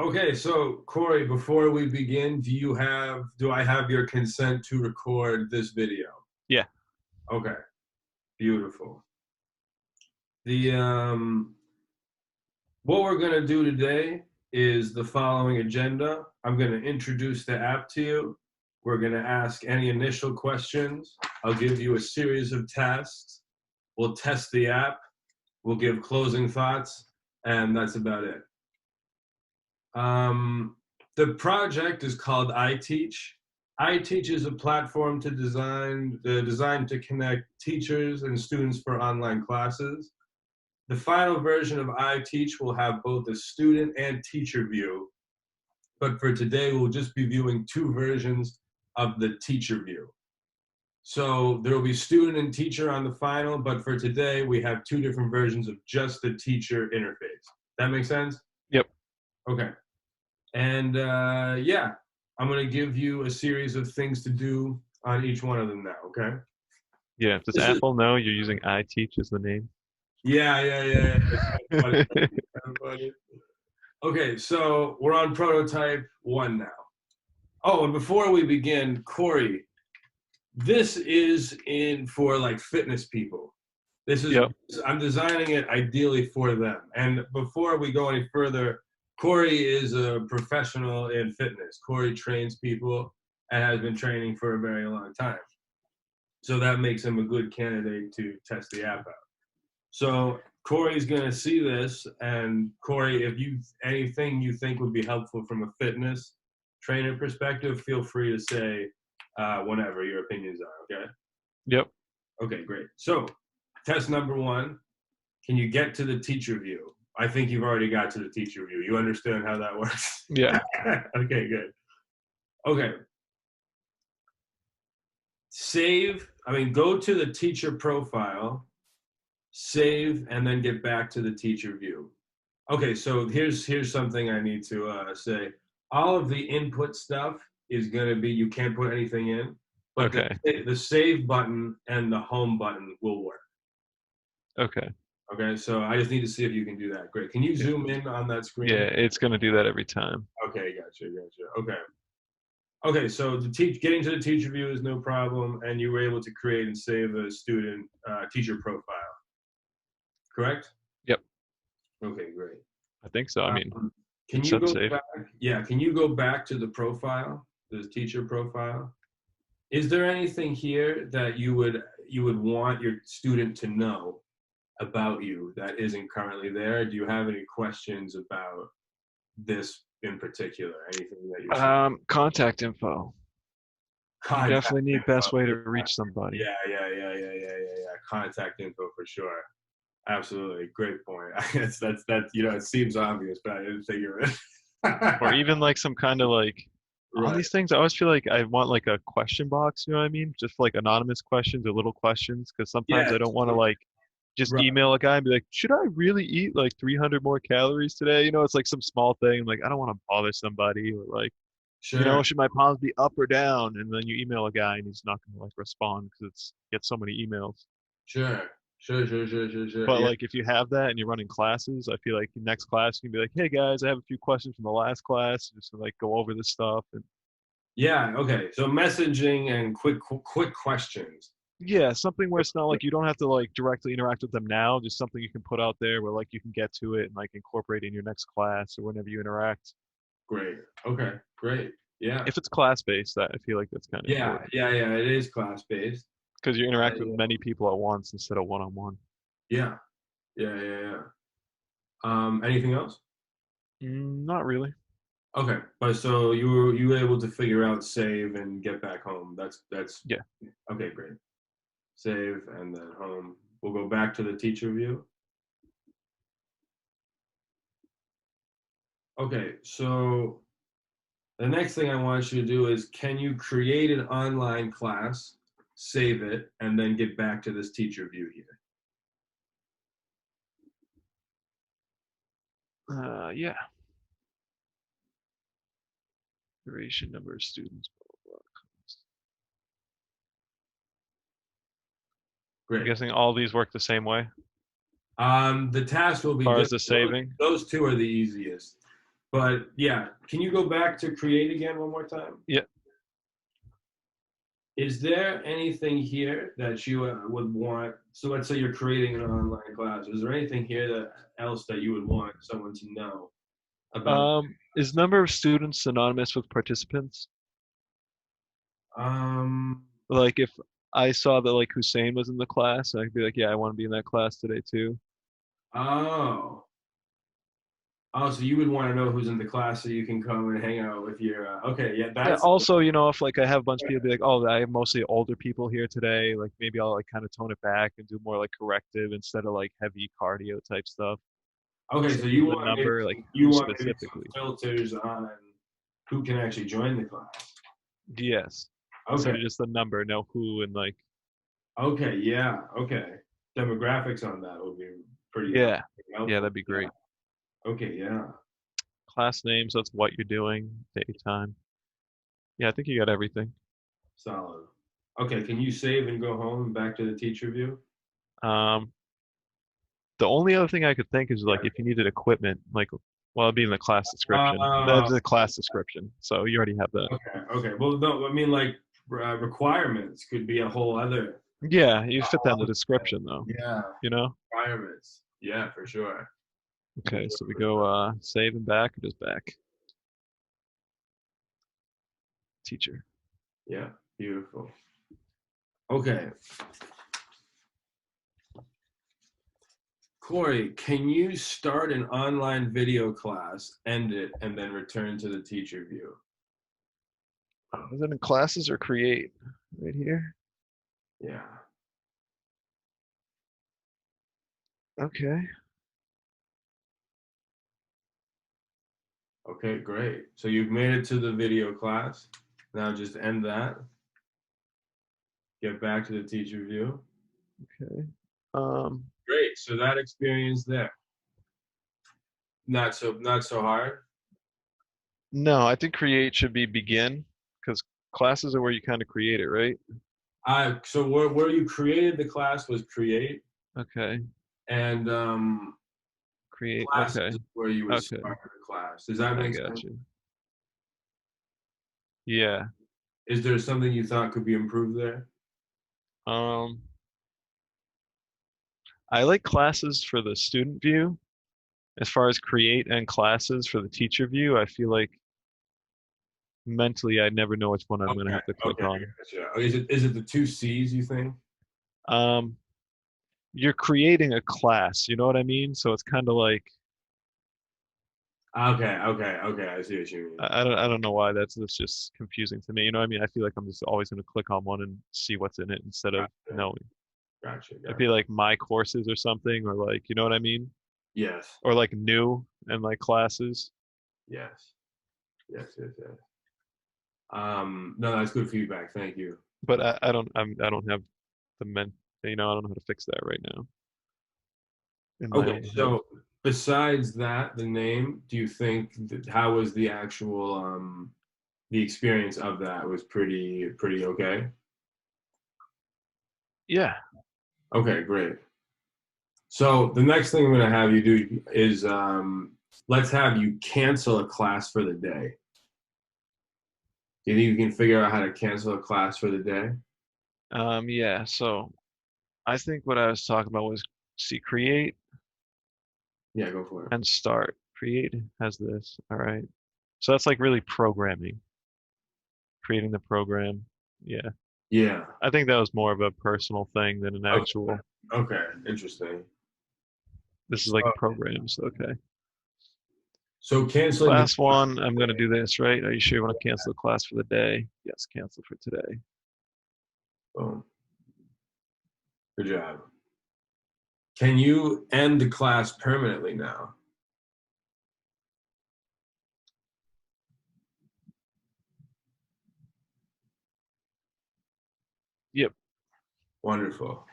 Okay, so Corey, before we begin, do I have your consent to record this video? Yeah. Okay, beautiful. The what we're gonna do today is the following agenda. I'm gonna introduce the app to you. We're gonna ask any initial questions. I'll give you a series of tasks. We'll test the app. We'll give closing thoughts, and that's about it. Um, the project is called iteach. iteach is a platform designed to connect teachers and students for online classes. The final version of iteach will have both a student and teacher view, but for today we'll just be viewing two versions of the teacher view. So there will be student and teacher on the final, but for today we have two different versions of just the teacher interface. That makes sense? Yep. Okay. And yeah, I'm going to give you a series of things to do on each one of them now, okay? Yeah. Does This is, Apple know you're using iteach as the name? yeah. It's kind of funny. Kind of funny. Okay, so we're on prototype one now. Oh, and before we begin, Corey, this is in for like fitness people. This is, Yep. I'm designing it ideally for them. And before we go any further, Corey is a professional in fitness. Corey trains people and has been training for a very long time. So that makes him a good candidate to test the app out. So Corey's going to see this, and Corey, if you anything you think would be helpful from a fitness trainer perspective, feel free to say whenever your opinions are. Okay. Yep. Okay, great. So test number one: can you get to the teacher view? I think you've already got to the teacher view. You understand how that works? Yeah. Okay, good. Okay. Go to the teacher profile, save, and then get back to the teacher view. Okay, so here's something I need to say. All of the input stuff is going to be, you can't put anything in, but Okay. the save button and the home button will work. Okay. Okay, so I just need to see if you can do that. Great. Can you Yeah. zoom in on that screen? Yeah. It's gonna do that every time. Okay, gotcha. Okay. Okay, so getting to the teacher view is no problem, and you were able to create and save a student teacher profile, correct? Yep. Okay, great. I think so. I mean, Um, can it you said go save. back? Yeah, can you go back to the profile, the teacher profile? Is there anything here that you would want your student to know about you that isn't currently there? Do you have any questions about this in particular? Anything that you're seeing? Contact info. You Contact definitely need info. best way to reach somebody. Yeah. Contact info for sure. Absolutely. Great point. That's it seems obvious, but I didn't figure it. Or even like some kind of like all Right. these things. I always feel like I want like a question box. You know what I mean? Just like anonymous questions or little questions, because sometimes Yes. I don't want to like just Right. email a guy and be like, should I really eat like 300 more calories today? You know, it's like some small thing. Like I don't want to bother somebody or like, Sure. should my palms be up or down? And then you email a guy and he's not going to like respond because it's gets so many emails. Sure. Sure. But Yeah. like if you have that and you're running classes, I feel like next class you can be like, hey guys, I have a few questions from the last class, just to like go over this stuff. And Yeah. Okay. So messaging and quick questions. yeah, something where it's not like you don't have to like directly interact with them now, just something you can put out there where like you can get to it and like incorporate in your next class or whenever you interact. Great. Okay. Great. Yeah. If it's class based, that I feel like that's kind of important Yeah. It is class based. because you interact with many people at once instead of one on one. Yeah. Yeah. Anything else? Not really. Okay. But so you were able to figure out save and get back home. That's Yeah. okay. Great. Save and then home. We'll go back to the teacher view. Okay. So the next thing I want you to do is, can you create an online class, save it, and then get back to this teacher view here? Yeah. Duration, number of students, blah, blah, blah. I'm Great. guessing all these work the same way as The task will be far as different. the saving. Those two are the easiest. But yeah, can you go back to create again one more time? Yeah. Is there anything here that you would want? So let's say you're creating an online class. Is there anything here that else that you would want someone to know about the Is class? number of students synonymous with participants? Um. Like if I saw that like Hussein was in the class, I'd be like, yeah, I want to be in that class today too. Oh. Oh, so you would want to know who's in the class so you can come and hang out with your. Okay, yeah, Yeah, that's. also, if like I have a bunch of people be like, oh, I have mostly older people here today, like maybe I'll like kind of tone it back and do more like corrective instead of like heavy cardio type stuff. Okay, Instead so of you giving a want maybe number, like you who want maybe some specifically. filters on who can actually join the class. Yes. Instead Okay. of just the number, know who and like, Okay. Yeah. Okay. Demographics on that would be pretty yeah, yeah, helpful. that'd be Yeah. great. Okay. Yeah. Class names, that's what you're doing, date, time. Yeah, I think you got everything. Solid. Okay. Can you save and go home and back to the teacher view? Um, the only other thing I could think is like Yeah. if you needed equipment, like, well, it'd be in the class description. Uh, That's the class description, so you already have that. okay. Okay. Well, no, I mean, like requirements could be a whole other. Yeah, you fit that in the description though, Yeah. you know? Requirements. Yeah, for sure. For Okay, sure. so we For go sure. save and back or just back? Teacher. Yeah. Beautiful. Okay. Corey, can you start an online video class, end it, and then return to the teacher view? Is it in classes or create? Right here. Yeah. Okay. Okay, great. So you've made it to the video class. Now just end that. Get back to the teacher view. Okay. Um, Great. So that experience there. Not so hard. no, I think create should be begin because classes are where you kind of create it, right? So where you created the class was create, Okay. and Create. classes Okay. is where you would Okay. start the class. Does that I make got sense? you. Yeah. Is there something you thought could be improved there? Um, I like classes for the student view. As far as create and classes for the teacher view, I feel like mentally I'd never know which one I'm gonna Okay. have to click Okay. on. Gotcha. Is it the two C's you think? Um, you're creating a class, you know what I mean? So it's kind of like Okay. Okay. Okay. I see what you mean. I don't know why that's just confusing to me. You know what I mean? I feel like I'm just always gonna click on one and see what's in it instead of Gotcha. knowing. Gotcha. It'd Gotcha. be like my courses or something, or like you know what I mean? Yes. Or like new and like classes. Yes. Yes. Yes. Yes. No, that's good feedback. Thank you. But I don't have the I don't know how to fix that right now in my Okay. own head. So besides that, the name, do you think how was the actual the experience of that was pretty okay? Yeah. Okay, great. So the next thing I'm going to have you do is let's have you cancel a class for the day. Do you think you can figure out how to cancel a class for the day? Yeah. So I think what I was talking about was see create Yeah, go for it. and start. Create has this. All right. So that's like really programming, creating the program. Yeah. Yeah. I think that was more of a personal thing than an Okay. actual. Okay. Interesting. This is like So, programs. Okay. so canceling the Class one, I'm gonna do this, right? Are you sure you want to cancel the class for the day? Yes, cancel for today. boom. Good job. Can you end the class permanently now? Yep. Wonderful.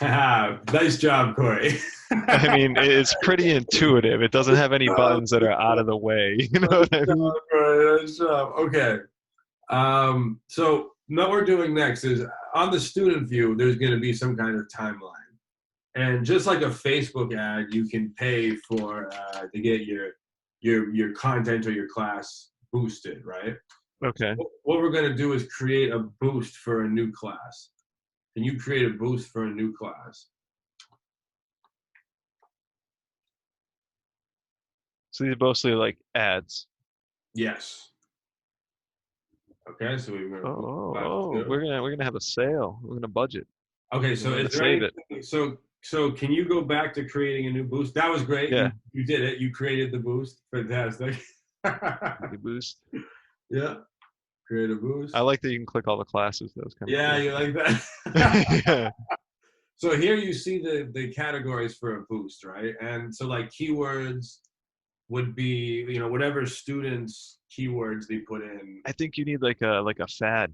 Nice job, Corey. I mean, it's pretty intuitive. It doesn't have any buttons that are out of the way. You know Nice what I mean? job, Corey. Nice job. Okay. So what we're doing next is on the student view, there's going to be some kind of timeline. And just like a Facebook ad, you can pay for to get your your content or your class boosted, right? Okay. What we're going to do is create a boost for a new class. Can you create a boost for a new class? So these are mostly like ads. Yes. Okay, so we're going Oh, to boost oh, class oh, two. we're gonna have a sale. We're gonna budget. Okay, We're so gonna is there save it. anything? So can you go back to creating a new boost? That was great. Yeah, You did it. You created the boost. Fantastic. the boost. Yeah, create a I boost. like that you can click all the classes. That was kind of Yeah, cool. you like that? Yeah, So here you see the categories for a boost, right? And so like keywords would be, whatever students keywords they put in. I think you need like a fad,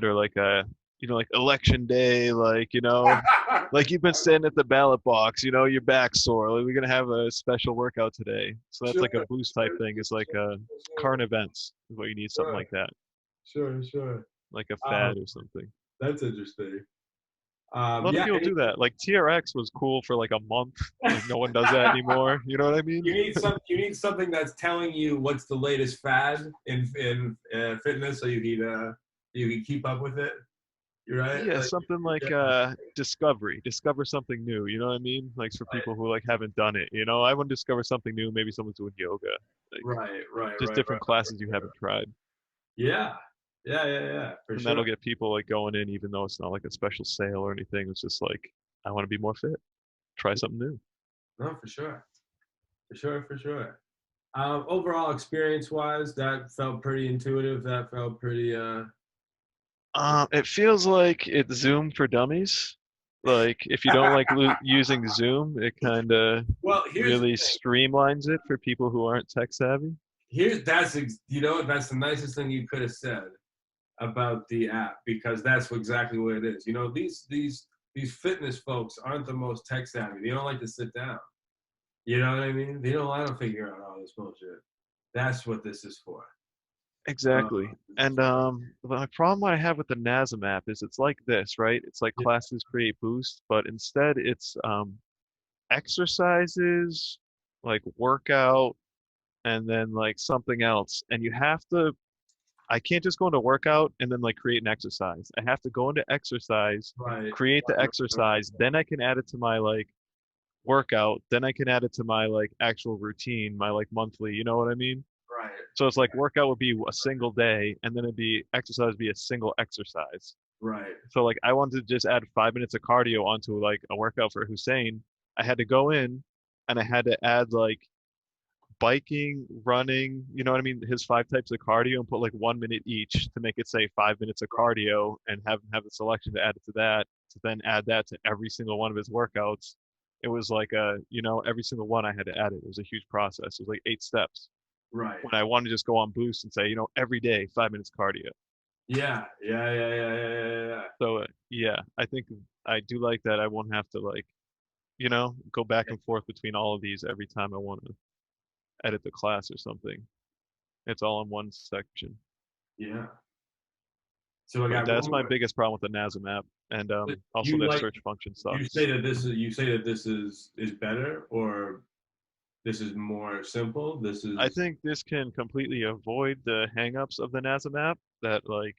or like a like election day, like you've been standing at the ballot box, your back sore. Like we're gonna have a special workout today. So that's Sure, like a boost type thing. It's like sure, current events is what you need, something sure, like that, sure. like a Um, fad or something. that's interesting. A lot of Yeah, people do that. Like TRX was cool for like a month. Like no one does that anymore. You know what I mean? you need something that's telling you what's the latest fad in fitness, so you can keep up with it. You're right. Yeah, Like, something like yeah, discover something new. You know what I mean? Like for people who like haven't done it. I want to discover something new. Maybe someone's doing yoga. Like just different classes you haven't tried. yeah, yeah, for And sure. that'll get people like going in, even though it's not like a special sale or anything. It's just like, I want to be more fit. Try something new. No, for sure. Overall experience wise, that felt pretty intuitive. That felt pretty. It feels like it's Zoom for dummies. Like if you don't like using Zoom, it kind of Well, here's the really thing. streamlines it for people who aren't tech savvy. That's the nicest thing you could have said about the app, because that's exactly what it is. These fitness folks aren't the most tech savvy. They don't like to sit down. You know what I mean? They don't want to figure out all this bullshit. That's what this is for. Exactly. And my problem I have with the NASM app is it's like this, right? It's like Yeah, classes create boost, but instead it's exercises, like workout, and then like something else. And I can't just go into workout and then like create an exercise. I have to go into exercise, right, create the exercise, then I can add it to my like workout, then I can add it to my like actual routine, my like monthly, you know what I mean? right, So it's like workout would be a single day, and then it'd be exercise would be a single exercise. right, So like I wanted to just add 5 minutes of cardio onto like a workout for Hussein. I had to go in and I had to add like biking, running, you know what I mean? His 5 types of cardio, and put like 1 minute each to make it say 5 minutes of cardio, and have the selection to add it to that, to then add that to every single one of his workouts. It was like every single one I had to add it. It was a huge process. It was like 8 steps. right. When I want to just go on Boost and say, every day 5 minutes cardio. Yeah. So yeah, I think I do like that. I won't have to like, go back and forth between all of these every time I want to edit the class or something. It's all in one section. Yeah. So I But got one that's my more. biggest problem with the NASM app, and also You their like search function you sucks. say that this is better, or this is more simple. This I is think this can completely avoid the hangups of the NASM app, that like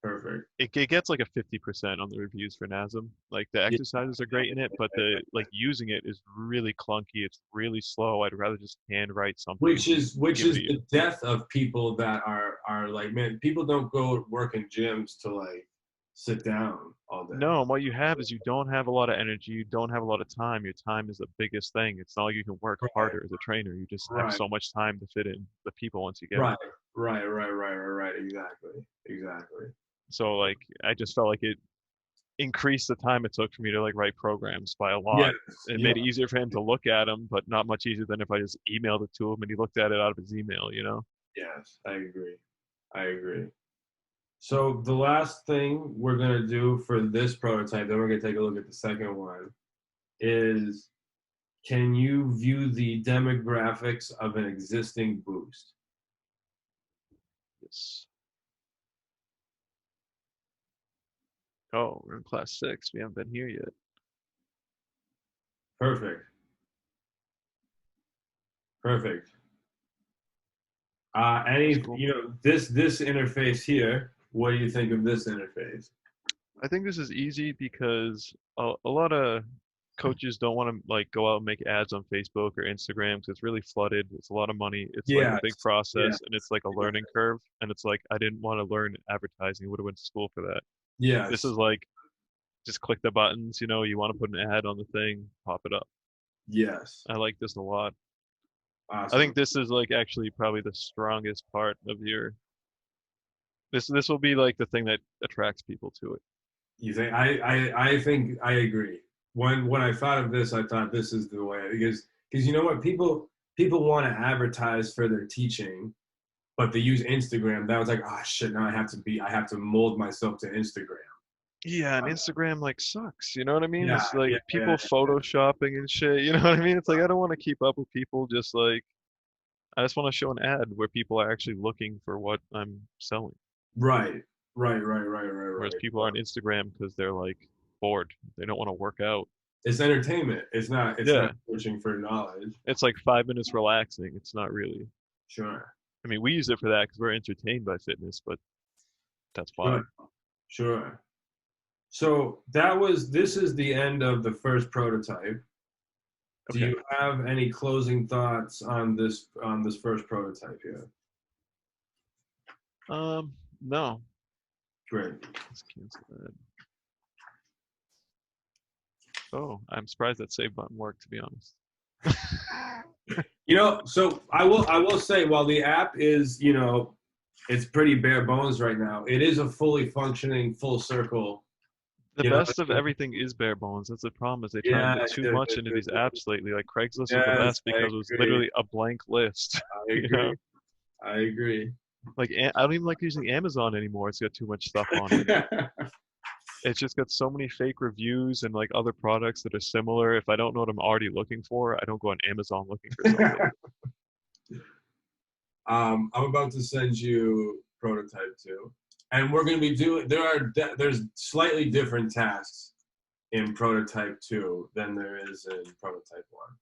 perfect. it gets like a 50% on the reviews for NASM. Like the Yeah. exercises are great in it, but the like using it is really clunky. It's really slow. I'd rather just handwrite something and which is which give it is to you. the death of people that are like, man, people don't go work in gyms to like sit down all day. No, and what you have is you don't have a lot of energy. You don't have a lot of time. Your time is the biggest thing. It's not like you can work Right, harder as a trainer. You just have right, so much time to fit in the people once you get them. right, right. Exactly. So like I just felt like it increased the time it took for me to like write programs by a Yes, lot. It yeah, made it easier for him to look at them, but not much easier than if I just emailed it to him and he looked at it out of his email. yes. I agree. So the last thing we're gonna do for this prototype, then we're gonna take a look at the second one, is can you view the demographics of an existing boost? Yes. Oh, we're in class 6. We haven't been here yet. Perfect. That's Any, cool. this interface here. What do you think of this interface? I think this is easy because a lot of coaches don't want to like go out and make ads on Facebook or Instagram because it's really flooded. It's a lot of money. It's like a Yes, big yeah, process and it's like a learning curve. And it's like I didn't want to learn advertising. I would have went to school for that. This yes, is like just click the buttons. You want to put an ad on the thing, pop it up. yes. I like this a lot. I Awesome. think this is like actually probably the strongest part of your. This will be like the thing that attracts people to it. You think I think I agree. When I thought of this, I thought this is the way because you know what people want to advertise for their teaching, but they use Instagram. That was like, oh shit, now I have to mold myself to Instagram. Yeah, and Instagram like sucks. You know what I mean? Yeah, It's like yeah, people yeah. photoshopping and shit. You know what I mean? It's like I don't want to keep up with people just like I just want to show an ad where people are actually looking for what I'm selling. Right, right, Whereas right. people are on Instagram because they're like bored. They don't want to work out. It's entertainment. It's not Yeah, searching for knowledge. it's like 5 minutes relaxing. It's not really. Sure, I mean, we use it for that because we're entertained by fitness, but that's why. sure, sure. So this is the end of the first prototype. Do Okay. you have any closing thoughts on this first prototype here? No. Great. Let's cancel that. Oh, I'm surprised that save button worked, to be honest. So I will say while the app is, it's pretty bare bones right now, it is a fully functioning full circle. The You know, best of everything is bare bones. That's the problem is they try and yeah, put too much into these apps lately. Like Craigslist was the yes, best I because it was agree. literally a blank list. I You know, agree. I agree. like I don't even like using Amazon anymore. It's got too much stuff on it. It's just got so many fake reviews and like other products that are similar. If I don't know what I'm already looking for, I don't go on Amazon looking for something. I'm about to send you prototype two, and we're going to be doing. There's slightly different tasks in prototype two than there is in prototype one.